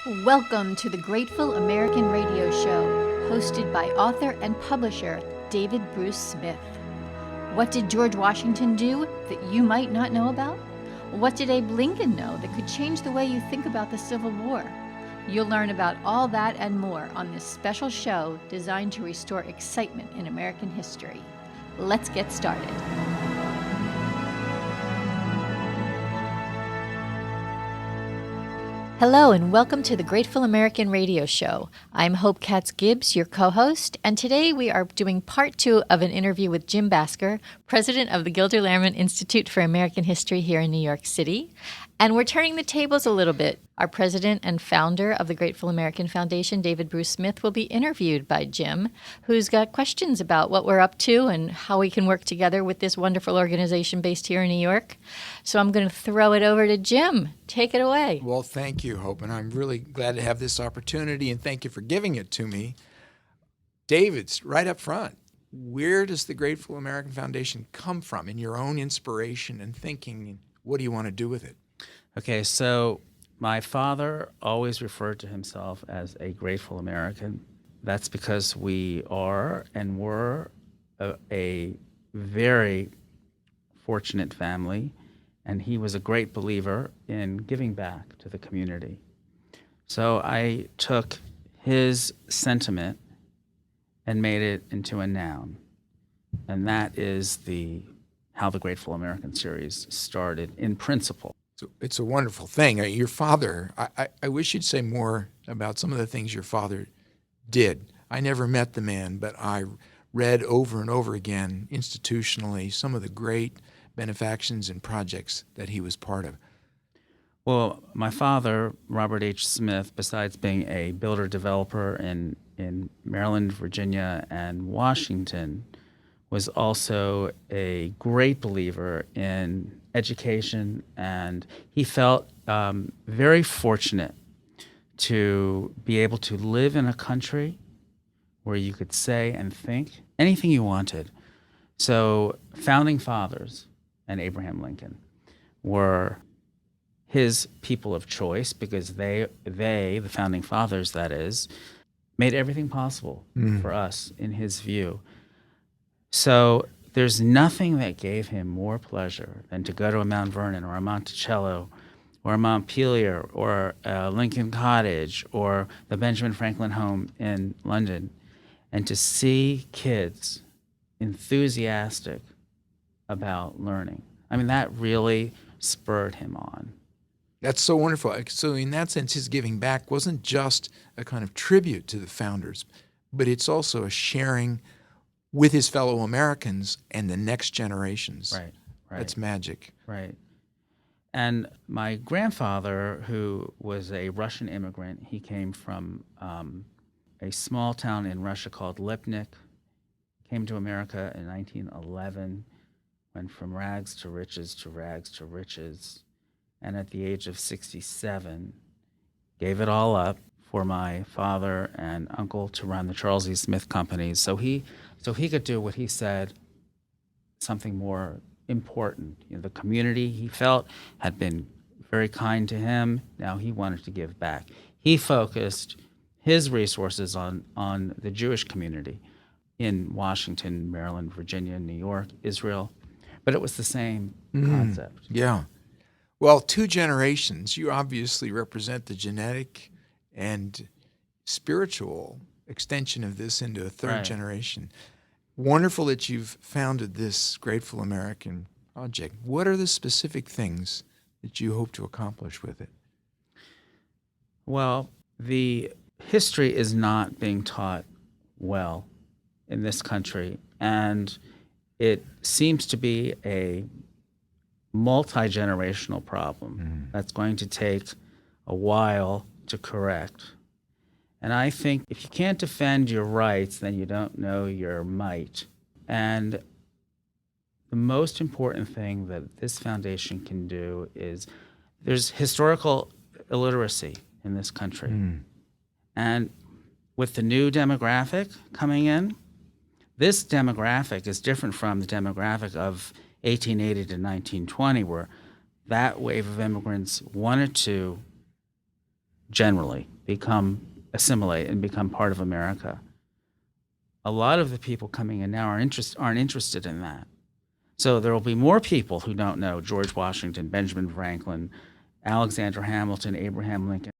Welcome to the Grateful American Radio Show, hosted by author and publisher David Bruce Smith. What did George Washington do that you might not know about? What did Abe Lincoln know that could change the way you think about the Civil War? You'll learn about all that and more on this special show designed to restore excitement in American history. Let's get started. Hello and welcome to the Grateful American Radio Show. I'm Hope Katz Gibbs, your co-host, and today we are doing part 2 of an interview with Jim Basker, president of the Gilder Lehrman Institute for American History here in New York City. And we're turning the tables a little bit. Our president and founder of the Grateful American Foundation, David Bruce Smith, will be interviewed by Jim, who's got questions about what we're up to and how we can work together with this wonderful organization based here in New York. So I'm going to throw it over to Jim. Take it away. Well, thank you, Hope, and I'm really glad to have this opportunity, and thank you for giving it to me. David's right up front. Where does the Grateful American Foundation come from in your own inspiration and thinking, and what do you want to do with it? Okay, so my father always referred to himself as a grateful American. That's because we are and were a very fortunate family, and he was a great believer in giving back to the community. So I took his sentiment and made it into a noun, and that is how the Grateful American series started in principle. So it's a wonderful thing. Your father, I wish you'd say more about some of the things your father did. I never met the man, but I read over and over again institutionally some of the great benefactions and projects that he was part of. Well, my father, Robert H. Smith, besides being a builder-developer in Maryland, Virginia, and Washington, was also a great believer in education, and he felt very fortunate to be able to live in a country where you could say and think anything you wanted. So founding fathers and Abraham Lincoln were his people of choice because they, the founding fathers, that is, made everything possible for us in his view. So there's nothing that gave him more pleasure than to go to a Mount Vernon or a Monticello or a Montpelier or a Lincoln Cottage or the Benjamin Franklin home in London and to see kids enthusiastic about learning. I mean, that really spurred him on. That's so wonderful. So in that sense, his giving back wasn't just a kind of tribute to the founders, but it's also a sharing with his fellow Americans and the next generations. Right. That's magic. Right. And my grandfather, who was a Russian immigrant, he came from a small town in Russia called Lipnik, came to America in 1911, went from rags to riches to rags to riches, and at the age of 67, gave it all up for my father and uncle to run the Charles E. Smith companies. So he could do what he said, something more important. You know, the community, he felt, had been very kind to him. Now he wanted to give back. He focused his resources on the Jewish community in Washington, Maryland, Virginia, New York, Israel. But it was the same concept. Yeah. Well, 2 generations. You obviously represent the genetic and spiritual extension of this into a 3rd generation. Wonderful that you've founded this Grateful American project. What are the specific things that you hope to accomplish with it? Well, the history is not being taught well in this country, and it seems to be a multi-generational problem that's going to take a while to correct. And I think if you can't defend your rights, then you don't know your might. And the most important thing that this foundation can do is there's historical illiteracy in this country. And with the new demographic coming in, this demographic is different from the demographic of 1880 to 1920, where that wave of immigrants wanted to generally assimilate and become part of America. A lot of the people coming in now aren't interested in that. So there will be more people who don't know George Washington, Benjamin Franklin, Alexander Hamilton, Abraham Lincoln,